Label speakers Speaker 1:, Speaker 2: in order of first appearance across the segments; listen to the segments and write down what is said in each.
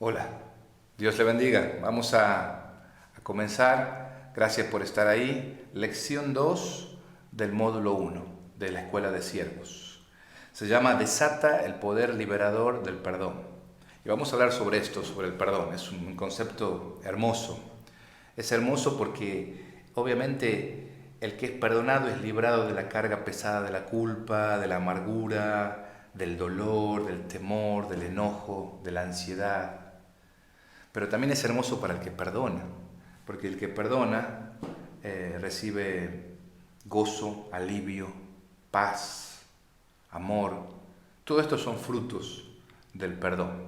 Speaker 1: Hola, Dios le bendiga. Vamos a comenzar. Gracias por estar ahí. Lección 2 del módulo 1 de la Escuela de Siervos. Se llama Desata el poder liberador del perdón. Y vamos a hablar sobre esto, sobre el perdón. Es un concepto hermoso. Es hermoso porque obviamente el que es perdonado es librado de la carga pesada de la culpa, de la amargura, del dolor, del temor, del enojo, de la ansiedad. Pero también es hermoso para el que perdona, porque el que perdona recibe gozo, alivio, paz, amor. Todo esto son frutos del perdón.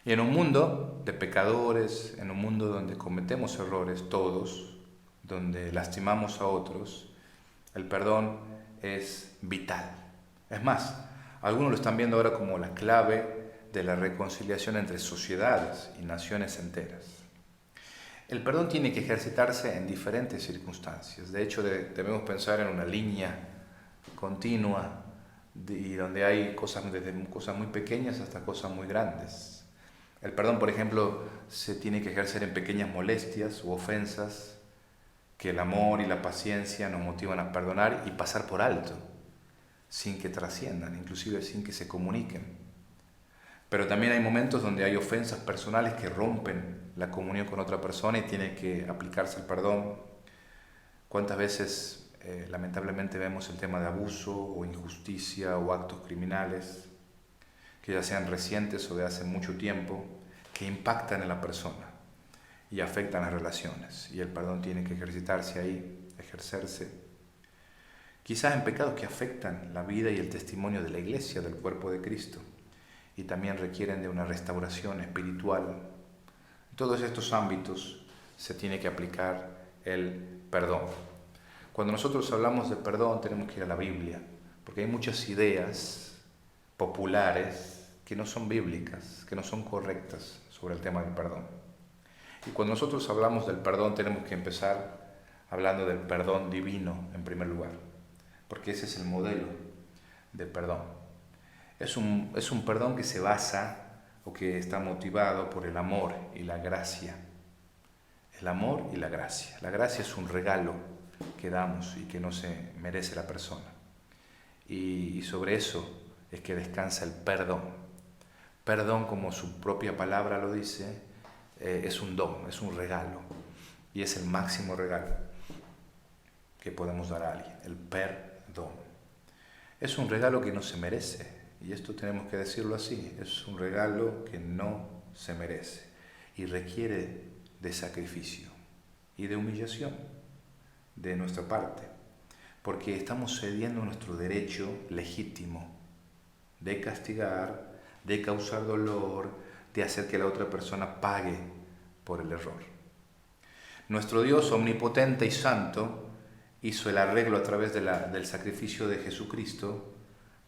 Speaker 1: Y en un mundo de pecadores, en un mundo donde cometemos errores todos, donde lastimamos a otros, el perdón es vital. Es más, algunos lo están viendo ahora como la clave de la reconciliación entre sociedades y naciones enteras. El perdón tiene que ejercitarse en diferentes circunstancias. De hecho, debemos pensar en una línea continua y donde hay cosas, desde cosas muy pequeñas hasta cosas muy grandes. El perdón, por ejemplo, se tiene que ejercer en pequeñas molestias u ofensas que el amor y la paciencia nos motivan a perdonar y pasar por alto, sin que trasciendan, inclusive sin que se comuniquen. Pero también hay momentos donde hay ofensas personales que rompen la comunión con otra persona y tiene que aplicarse el perdón. ¿Cuántas veces lamentablemente vemos el tema de abuso o injusticia o actos criminales, que ya sean recientes o de hace mucho tiempo, que impactan en la persona y afectan las relaciones? Y el perdón tiene que ejercitarse ahí, ejercerse. Quizás en pecados que afectan la vida y el testimonio de la iglesia, del cuerpo de Cristo, y también requieren de una restauración espiritual. En todos estos ámbitos se tiene que aplicar el perdón. Cuando nosotros hablamos de perdón tenemos que ir a la Biblia, porque hay muchas ideas populares que no son bíblicas, que no son correctas sobre el tema del perdón. Y cuando nosotros hablamos del perdón tenemos que empezar hablando del perdón divino en primer lugar, porque ese es el modelo de perdón. Es un perdón que se basa o que está motivado por el amor y la gracia. El amor y la gracia. La gracia es un regalo que damos y que no se merece la persona. Y sobre eso es que descansa el perdón. Perdón, como su propia palabra lo dice, es un don, es un regalo. Y es el máximo regalo que podemos dar a alguien, el perdón. Es un regalo que no se merece. Y esto tenemos que decirlo así, es un regalo que no se merece y requiere de sacrificio y de humillación de nuestra parte, porque estamos cediendo nuestro derecho legítimo de castigar, de causar dolor, de hacer que la otra persona pague por el error. Nuestro Dios omnipotente y santo hizo el arreglo a través del sacrificio de Jesucristo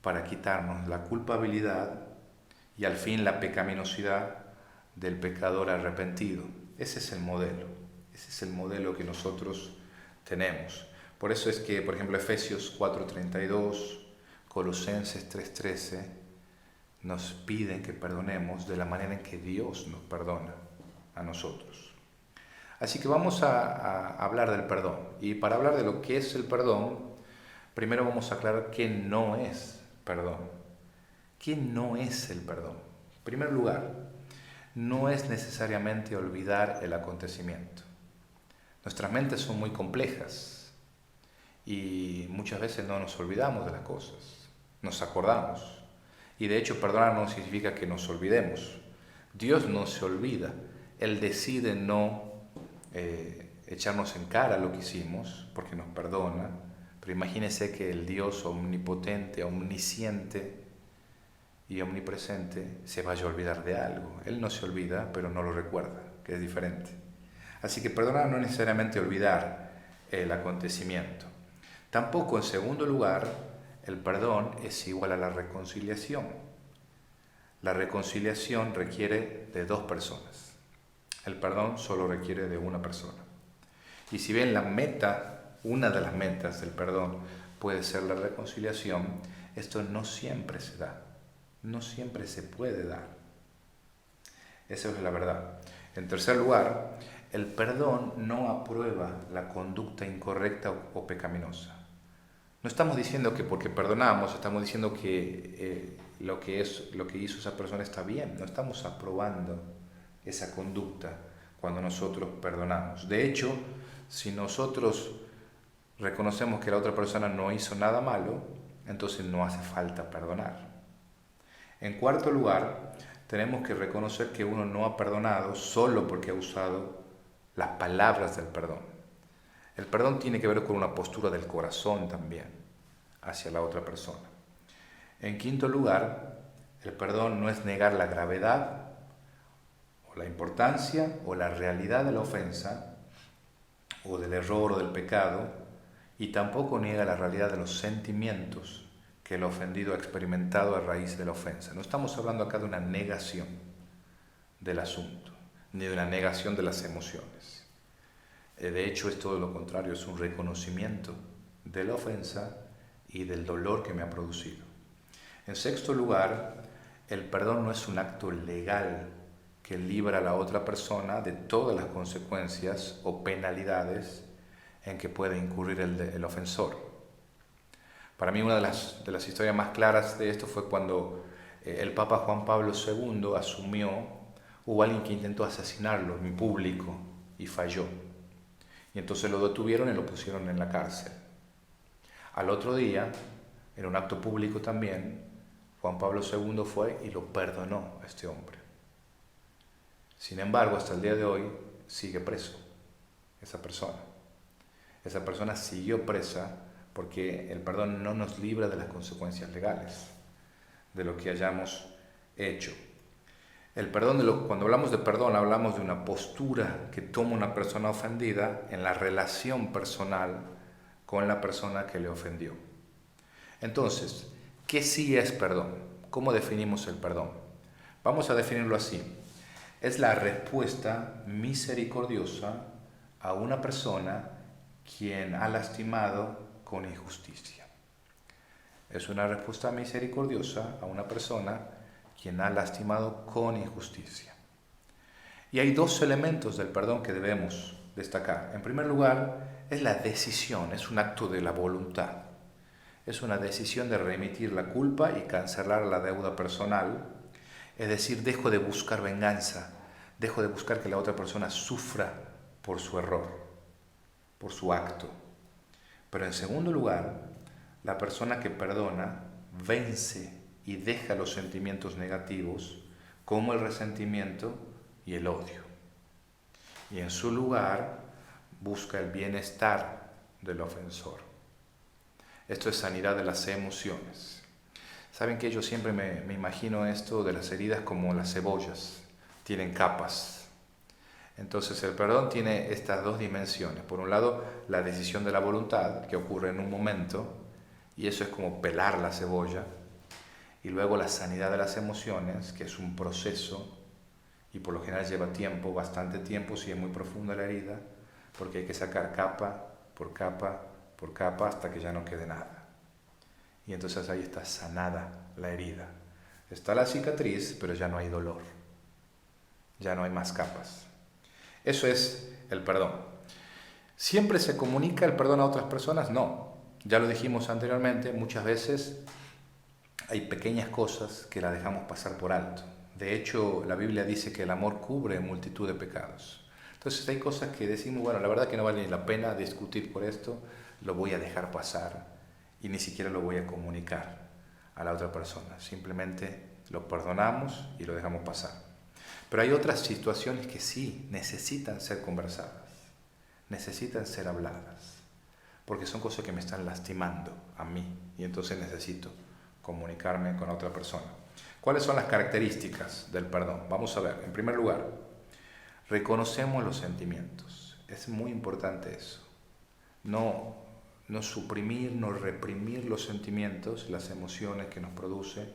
Speaker 1: para quitarnos la culpabilidad y al fin la pecaminosidad del pecador arrepentido. Ese es el modelo que nosotros tenemos. Por eso es que, por ejemplo, Efesios 4:32, Colosenses 3:13, nos piden que perdonemos de la manera en que Dios nos perdona a nosotros. Así que vamos a hablar del perdón. Y para hablar de lo que es el perdón, primero vamos a aclarar qué no es perdón. ¿Qué no es el perdón? En primer lugar, no es necesariamente olvidar el acontecimiento. Nuestras mentes son muy complejas y muchas veces no nos olvidamos de las cosas, nos acordamos. Y de hecho, perdonar no significa que nos olvidemos. Dios no se olvida, Él decide no echarnos en cara lo que hicimos porque nos perdona. Pero imagínese que el Dios omnipotente, omnisciente y omnipresente se vaya a olvidar de algo. Él no se olvida, pero no lo recuerda, que es diferente. Así que perdonar no es necesariamente olvidar el acontecimiento. Tampoco, en segundo lugar, el perdón es igual a la reconciliación. La reconciliación requiere de dos personas. El perdón solo requiere de una persona. Y si bien una de las metas del perdón puede ser la reconciliación, esto no siempre se da, no siempre se puede dar. Esa es la verdad. En tercer lugar, el perdón no aprueba la conducta incorrecta o pecaminosa. No estamos diciendo que porque perdonamos, estamos diciendo que lo que hizo esa persona está bien. No estamos aprobando esa conducta cuando nosotros perdonamos. De hecho, si nosotros reconocemos que la otra persona no hizo nada malo, entonces no hace falta perdonar. En cuarto lugar, tenemos que reconocer que uno no ha perdonado solo porque ha usado las palabras del perdón. El perdón tiene que ver con una postura del corazón también hacia la otra persona. En quinto lugar, el perdón no es negar la gravedad o la importancia o la realidad de la ofensa o del error o del pecado, y tampoco niega la realidad de los sentimientos que el ofendido ha experimentado a raíz de la ofensa. No estamos hablando acá de una negación del asunto, ni de una negación de las emociones. De hecho, es todo lo contrario, es un reconocimiento de la ofensa y del dolor que me ha producido. En sexto lugar, el perdón no es un acto legal que libra a la otra persona de todas las consecuencias o penalidades en que puede incurrir el ofensor. Para mí una de las historias más claras de esto fue cuando el Papa Juan Pablo II hubo alguien que intentó asesinarlo en público y falló. Y entonces lo detuvieron y lo pusieron en la cárcel. Al otro día, en un acto público también, Juan Pablo II fue y lo perdonó a este hombre. Sin embargo, hasta el día de hoy sigue preso esa persona. Esa persona siguió presa porque el perdón no nos libra de las consecuencias legales de lo que hayamos hecho. El perdón, cuando hablamos de perdón, hablamos de una postura que toma una persona ofendida en la relación personal con la persona que le ofendió. Entonces, ¿qué sí es perdón? ¿Cómo definimos el perdón? Vamos a definirlo así. Es la respuesta misericordiosa a una persona quien ha lastimado con injusticia. Es una respuesta misericordiosa a una persona quien ha lastimado con injusticia. Y hay dos elementos del perdón que debemos destacar. En primer lugar, es la decisión, es un acto de la voluntad. Es una decisión de remitir la culpa y cancelar la deuda personal. Es decir, dejo de buscar venganza, dejo de buscar que la otra persona sufra por su error, por su acto. Pero en segundo lugar, la persona que perdona vence y deja los sentimientos negativos como el resentimiento y el odio. Y en su lugar busca el bienestar del ofensor. Esto es sanidad de las emociones. Saben que yo siempre me imagino esto de las heridas como las cebollas, tienen capas. Entonces el perdón tiene estas dos dimensiones. Por un lado, la decisión de la voluntad, que ocurre en un momento, y eso es como pelar la cebolla. Y luego la sanidad de las emociones, que es un proceso, y por lo general lleva tiempo, bastante tiempo, si es muy profunda la herida, porque hay que sacar capa por capa por capa hasta que ya no quede nada. Y entonces ahí está sanada la herida. Está la cicatriz, pero ya no hay dolor. Ya no hay más capas. Eso es el perdón. ¿Siempre se comunica el perdón a otras personas? No. Ya lo dijimos anteriormente, muchas veces hay pequeñas cosas que las dejamos pasar por alto. De hecho, la Biblia dice que el amor cubre multitud de pecados. Entonces hay cosas que decimos, bueno, la verdad que no vale ni la pena discutir por esto, lo voy a dejar pasar y ni siquiera lo voy a comunicar a la otra persona. Simplemente lo perdonamos y lo dejamos pasar. Pero hay otras situaciones que sí necesitan ser conversadas, necesitan ser habladas, porque son cosas que me están lastimando a mí y entonces necesito comunicarme con otra persona. ¿Cuáles son las características del perdón? Vamos a ver. En primer lugar, reconocemos los sentimientos. Es muy importante eso. No suprimir, no reprimir los sentimientos, las emociones que nos produce,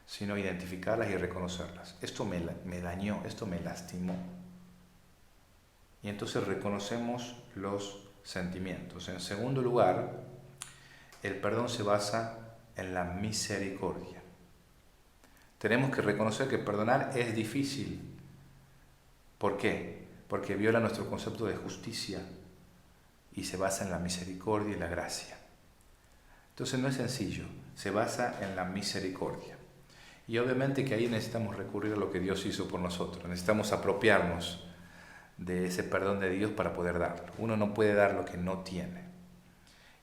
Speaker 1: sino identificarlas y reconocerlas. Esto me dañó, esto me lastimó. Y entonces reconocemos los sentimientos. En segundo lugar, el perdón se basa en la misericordia. Tenemos que reconocer que perdonar es difícil, ¿Por qué? Porque viola nuestro concepto de justicia y se basa en la misericordia y la gracia. Entonces no es sencillo, se basa en la misericordia. Y obviamente que ahí necesitamos recurrir a lo que Dios hizo por nosotros, necesitamos apropiarnos de ese perdón de Dios para poder darlo. Uno no puede dar lo que no tiene.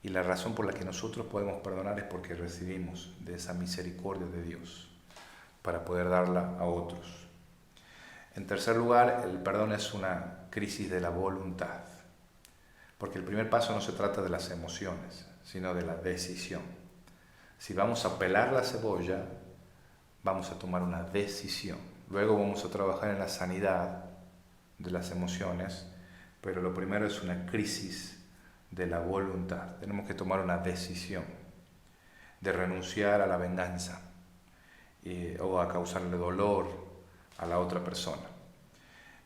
Speaker 1: Y la razón por la que nosotros podemos perdonar es porque recibimos de esa misericordia de Dios para poder darla a otros. En tercer lugar, el perdón es una crisis de la voluntad, porque el primer paso no se trata de las emociones, sino de la decisión. Si vamos a pelar la cebolla, vamos a tomar una decisión. Luego vamos a trabajar en la sanidad de las emociones, pero lo primero es una crisis de la voluntad. Tenemos que tomar una decisión de renunciar a la venganza o a causarle dolor a la otra persona.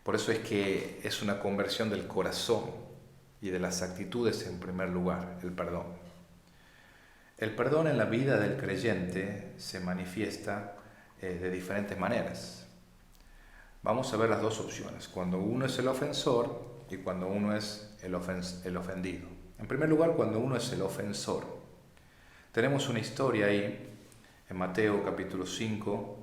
Speaker 1: Por eso es que es una conversión del corazón y de las actitudes en primer lugar, el perdón. El perdón en la vida del creyente se manifiesta de diferentes maneras. Vamos a ver las dos opciones, cuando uno es el ofensor y cuando uno es el ofendido. En primer lugar, cuando uno es el ofensor. Tenemos una historia ahí en Mateo capítulo 5,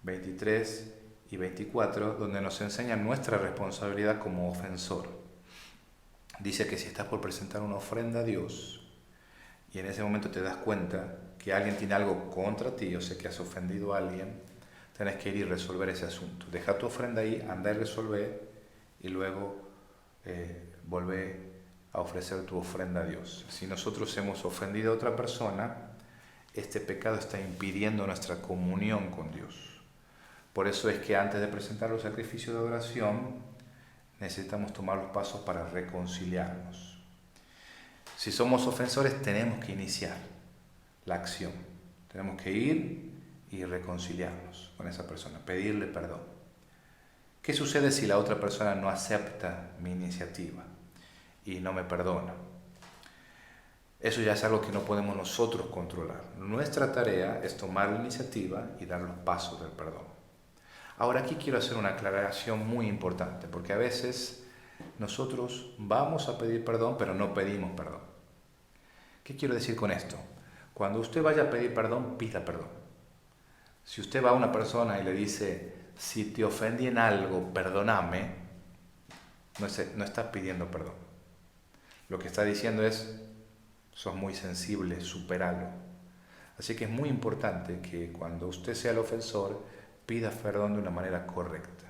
Speaker 1: 23 y 24, donde nos enseña nuestra responsabilidad como ofensor. Dice que si estás por presentar una ofrenda a Dios y en ese momento te das cuenta que alguien tiene algo contra ti, o sea que has ofendido a alguien, tenés que ir y resolver ese asunto. Deja tu ofrenda ahí, anda y resolver, y luego volver a ofrecer tu ofrenda a Dios. Si nosotros hemos ofendido a otra persona, este pecado está impidiendo nuestra comunión con Dios. Por eso es que antes de presentar los sacrificios de adoración, necesitamos tomar los pasos para reconciliarnos. Si somos ofensores, tenemos que iniciar la acción. Tenemos que ir y reconciliarnos con esa persona, pedirle perdón. ¿Qué sucede si la otra persona no acepta mi iniciativa y no me perdona? Eso ya es algo que no podemos nosotros controlar. Nuestra tarea es tomar la iniciativa y dar los pasos del perdón. Ahora aquí quiero hacer una aclaración muy importante, porque a veces nosotros vamos a pedir perdón, pero no pedimos perdón. ¿Qué quiero decir con esto? Cuando usted vaya a pedir perdón, pida perdón. Si usted va a una persona y le dice, si te ofendí en algo, perdóname, no está pidiendo perdón. Lo que está diciendo es, sos muy sensible, superalo. Así que es muy importante que cuando usted sea el ofensor, pida perdón de una manera correcta.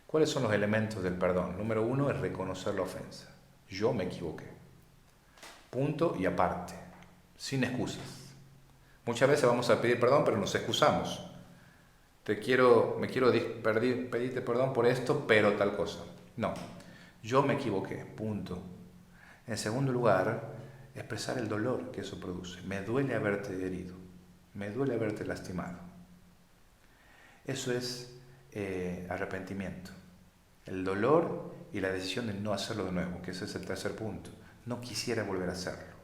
Speaker 1: ¿Cuáles son los elementos del perdón? Número 1 es reconocer la ofensa. Yo me equivoqué. Punto y aparte. Sin excusas. Muchas veces vamos a pedir perdón, pero nos excusamos. Pedirte perdón por esto, pero tal cosa. No, yo me equivoqué, punto. En segundo lugar, expresar el dolor que eso produce. Me duele haberte herido, me duele haberte lastimado. Eso es arrepentimiento. El dolor y la decisión de no hacerlo de nuevo, que ese es el tercer punto. No quisiera volver a hacerlo.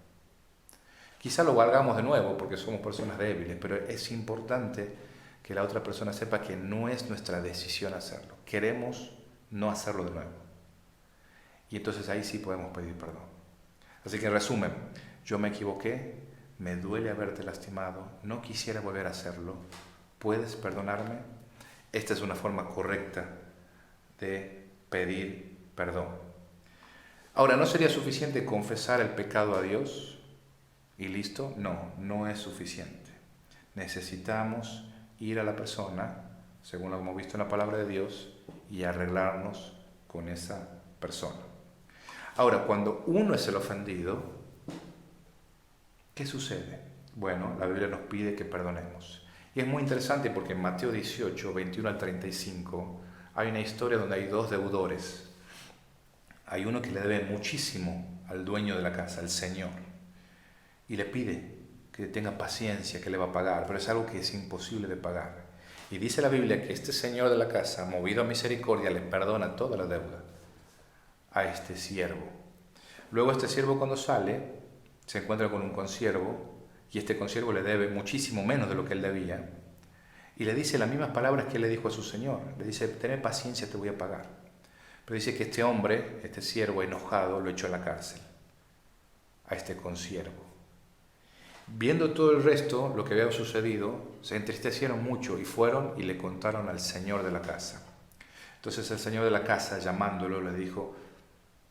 Speaker 1: Quizá lo valgamos de nuevo porque somos personas débiles, pero es importante que la otra persona sepa que no es nuestra decisión hacerlo. Queremos no hacerlo de nuevo. Y entonces ahí sí podemos pedir perdón. Así que en resumen, yo me equivoqué, me duele haberte lastimado, no quisiera volver a hacerlo. ¿Puedes perdonarme? Esta es una forma correcta de pedir perdón. Ahora, ¿no sería suficiente confesar el pecado a Dios y listo? No, no es suficiente. Necesitamos ir a la persona, según lo hemos visto en la palabra de Dios, y arreglarnos con esa persona. Ahora, cuando uno es el ofendido, ¿qué sucede? Bueno, la Biblia nos pide que perdonemos. Y es muy interesante porque en Mateo 18, 21 al 35, hay una historia donde hay dos deudores. Hay uno que le debe muchísimo al dueño de la casa, al Señor, y le pide que tenga paciencia, que le va a pagar, pero es algo que es imposible de pagar. Y dice la Biblia que este señor de la casa, movido a misericordia, le perdona toda la deuda a este siervo. Luego este siervo, cuando sale, se encuentra con un consiervo, y este consiervo le debe muchísimo menos de lo que él debía, y le dice las mismas palabras que él le dijo a su señor. Le dice, ten paciencia, te voy a pagar. Pero dice que este hombre, este siervo enojado, lo echó a la cárcel, a este consiervo. Viendo todo el resto, lo que había sucedido, se entristecieron mucho y fueron y le contaron al señor de la casa. Entonces el señor de la casa, llamándolo, le dijo: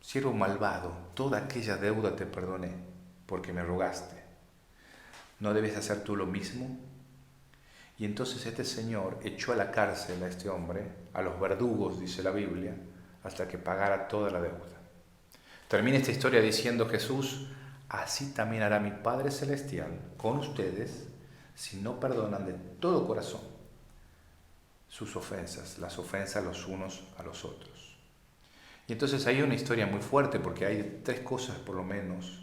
Speaker 1: siervo malvado, toda aquella deuda te perdoné, porque me rogaste. ¿No debes hacer tú lo mismo? Y entonces este señor echó a la cárcel a este hombre, a los verdugos, dice la Biblia, hasta que pagara toda la deuda. Termina esta historia diciendo Jesús: así también hará mi Padre Celestial con ustedes si no perdonan de todo corazón sus ofensas, las ofensas los unos a los otros. Y entonces hay una historia muy fuerte, porque hay 3 cosas por lo menos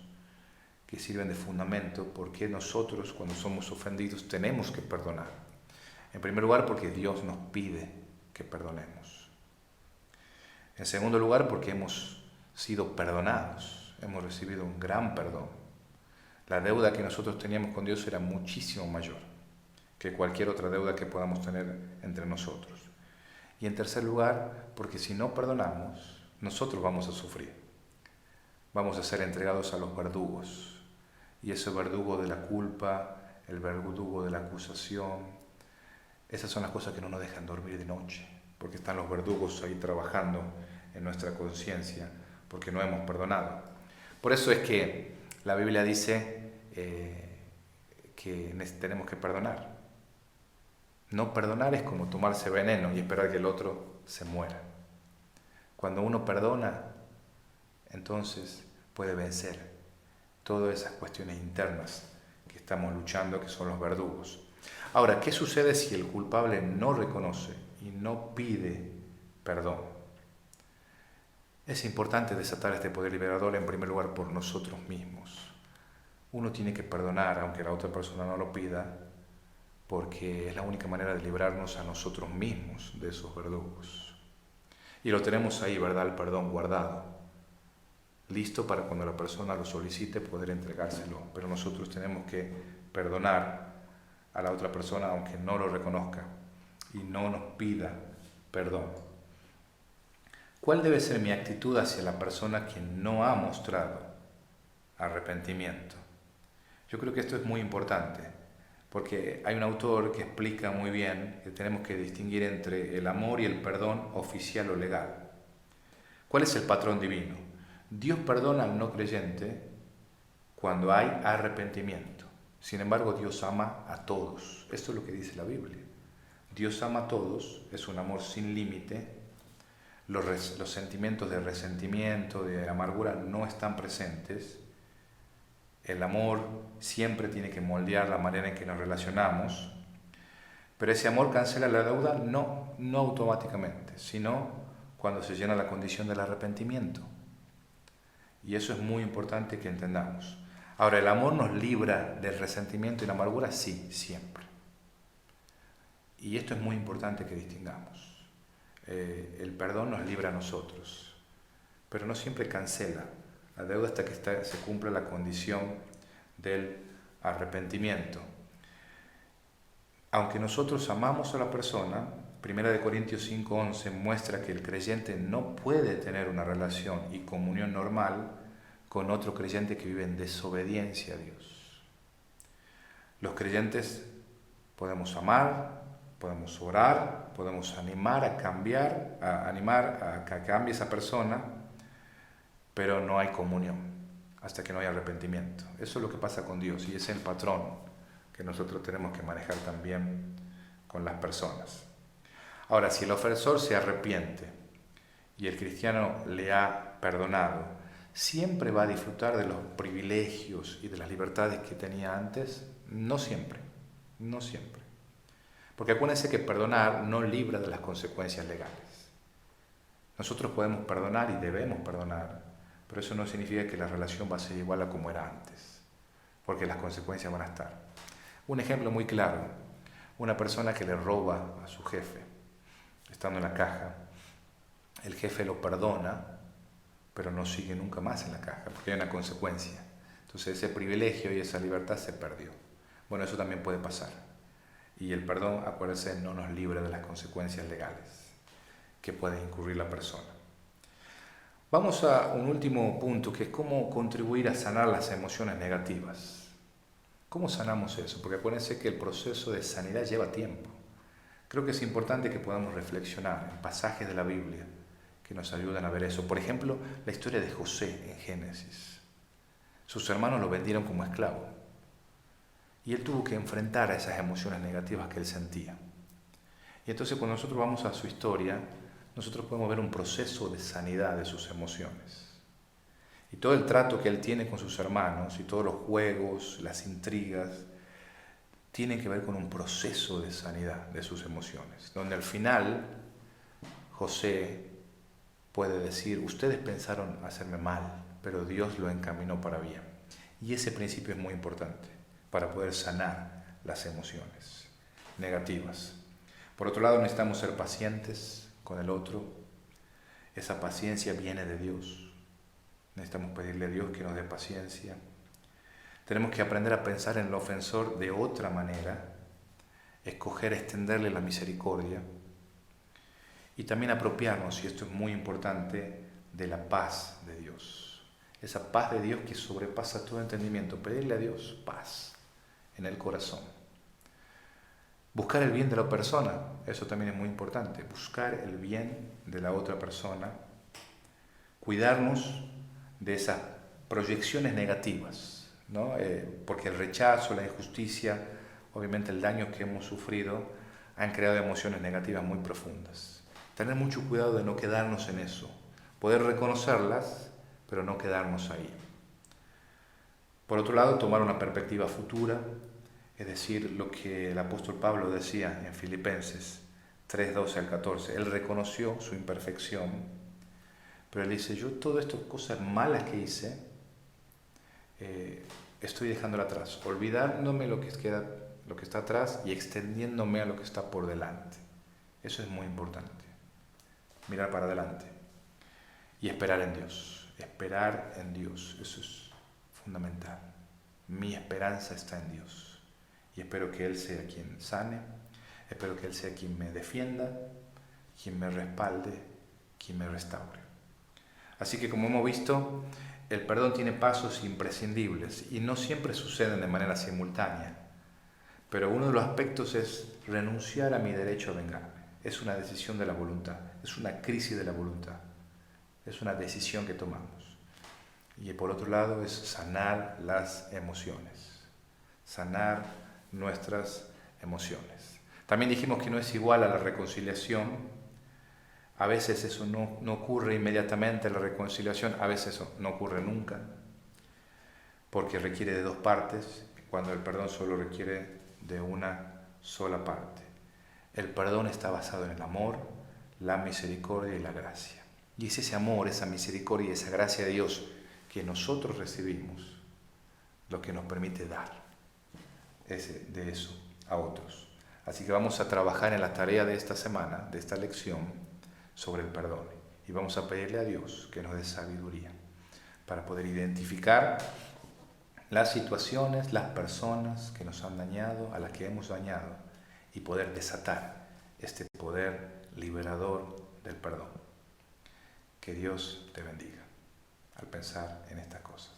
Speaker 1: que sirven de fundamento porque nosotros, cuando somos ofendidos, tenemos que perdonar. En primer lugar, porque Dios nos pide que perdonemos. En segundo lugar, porque hemos sido perdonados, hemos recibido un gran perdón. La deuda que nosotros teníamos con Dios era muchísimo mayor que cualquier otra deuda que podamos tener entre nosotros. Y en tercer lugar, porque si no perdonamos, nosotros vamos a sufrir. Vamos a ser entregados a los verdugos. Y ese verdugo de la culpa, el verdugo de la acusación, esas son las cosas que no nos dejan dormir de noche, porque están los verdugos ahí trabajando en nuestra conciencia, porque no hemos perdonado. Por eso es que la Biblia dice que tenemos que perdonar. No perdonar es como tomarse veneno y esperar que el otro se muera. Cuando uno perdona, entonces puede vencer todas esas cuestiones internas que estamos luchando, que son los verdugos. Ahora, ¿qué sucede si el culpable no reconoce y no pide perdón? Es importante desatar este poder liberador en primer lugar por nosotros mismos. Uno tiene que perdonar aunque la otra persona no lo pida, porque es la única manera de librarnos a nosotros mismos de esos verdugos. Y lo tenemos ahí, ¿verdad? El perdón guardado, listo para cuando la persona lo solicite poder entregárselo. Pero nosotros tenemos que perdonar a la otra persona aunque no lo reconozca y no nos pida perdón. ¿Cuál debe ser mi actitud hacia la persona que no ha mostrado arrepentimiento? Yo creo que esto es muy importante, porque hay un autor que explica muy bien que tenemos que distinguir entre el amor y el perdón oficial o legal. ¿Cuál es el patrón divino? Dios perdona al no creyente cuando hay arrepentimiento. Sin embargo, Dios ama a todos. Esto es lo que dice la Biblia. Dios ama a todos, es un amor sin límite. Los sentimientos de resentimiento, de amargura no están presentes. El amor siempre tiene que moldear la manera en que nos relacionamos, pero ese amor cancela la deuda no automáticamente, sino cuando se llena la condición del arrepentimiento. Y eso es muy importante que entendamos. Ahora, ¿el amor nos libra del resentimiento y la amargura? Sí, siempre. Y esto es muy importante que distingamos. El perdón nos libra a nosotros, pero no siempre cancela la deuda hasta que se cumpla la condición del arrepentimiento. Aunque nosotros amamos a la persona, 1 Corintios 5:11 muestra que el creyente no puede tener una relación y comunión normal con otro creyente que vive en desobediencia a Dios. Los creyentes podemos amar, podemos orar, podemos animar a que cambie esa persona, pero no hay comunión hasta que no hay arrepentimiento. Eso es lo que pasa con Dios y es el patrón que nosotros tenemos que manejar también con las personas. Ahora, si el ofensor se arrepiente y el cristiano le ha perdonado, ¿siempre va a disfrutar de los privilegios y de las libertades que tenía antes? No siempre, no siempre. Porque acuérdense que perdonar no libra de las consecuencias legales. Nosotros podemos perdonar y debemos perdonar, pero eso no significa que la relación va a ser igual a como era antes, porque las consecuencias van a estar. Un ejemplo muy claro, una persona que le roba a su jefe, estando en la caja, el jefe lo perdona, pero no sigue nunca más en la caja, porque hay una consecuencia. Entonces ese privilegio y esa libertad se perdió. Bueno, eso también puede pasar. Y el perdón, acuérdense, no nos libra de las consecuencias legales que puede incurrir la persona. Vamos a un último punto, que es cómo contribuir a sanar las emociones negativas. ¿Cómo sanamos eso? Porque acuérdense que el proceso de sanidad lleva tiempo. Creo que es importante que podamos reflexionar en pasajes de la Biblia que nos ayudan a ver eso. Por ejemplo, la historia de José en Génesis. Sus hermanos lo vendieron como esclavo y él tuvo que enfrentar a esas emociones negativas que él sentía. Y entonces cuando nosotros vamos a su historia, nosotros podemos ver un proceso de sanidad de sus emociones. Y todo el trato que él tiene con sus hermanos y todos los juegos, las intrigas, tienen que ver con un proceso de sanidad de sus emociones, donde al final José puede decir: ustedes pensaron hacerme mal, pero Dios lo encaminó para bien. Y ese principio es muy importante para poder sanar las emociones negativas. Por otro lado, necesitamos ser pacientes con el otro. Esa paciencia viene de Dios. Necesitamos pedirle a Dios que nos dé paciencia. Tenemos que aprender a pensar en el ofensor de otra manera, escoger extenderle la misericordia y también apropiarnos, y esto es muy importante, de la paz de Dios. Esa paz de Dios que sobrepasa todo entendimiento. Pedirle a Dios paz en el corazón. Buscar el bien de la persona, eso también es muy importante. Buscar el bien de la otra persona. Cuidarnos de esas proyecciones negativas, ¿no? Porque el rechazo, la injusticia, obviamente el daño que hemos sufrido, han creado emociones negativas muy profundas. Tener mucho cuidado de no quedarnos en eso. Poder reconocerlas, pero no quedarnos ahí. Por otro lado, tomar una perspectiva futura, es decir, lo que el apóstol Pablo decía en Filipenses 3:12 al 14. Él reconoció su imperfección, pero él dice: yo todas estas cosas malas que hice, estoy dejándola atrás, olvidándome lo que está atrás y extendiéndome a lo que está por delante. Eso es muy importante. Mirar para adelante y esperar en Dios. Esperar en Dios, eso es fundamental. Mi esperanza está en Dios y espero que Él sea quien sane, espero que Él sea quien me defienda, quien me respalde, quien me restaure. Así que, como hemos visto, el perdón tiene pasos imprescindibles y no siempre suceden de manera simultánea, pero uno de los aspectos es renunciar a mi derecho a vengarme. Es una decisión de la voluntad, es una crisis de la voluntad, es una decisión que tomamos. Y por otro lado es sanar las emociones, sanar nuestras emociones. También dijimos que no es igual a la reconciliación. A veces eso no ocurre inmediatamente, la reconciliación, a veces eso no ocurre nunca, porque requiere de dos partes, cuando el perdón solo requiere de una sola parte. El perdón está basado en el amor, la misericordia y la gracia. Y es ese amor, esa misericordia y esa gracia de Dios que nosotros recibimos lo que nos permite dar de eso a otros. Así que vamos a trabajar en la tarea de esta semana, de esta lección, sobre el perdón. Y vamos a pedirle a Dios que nos dé sabiduría para poder identificar las situaciones, las personas que nos han dañado, a las que hemos dañado, y poder desatar este poder liberador del perdón. Que Dios te bendiga al pensar en estas cosas.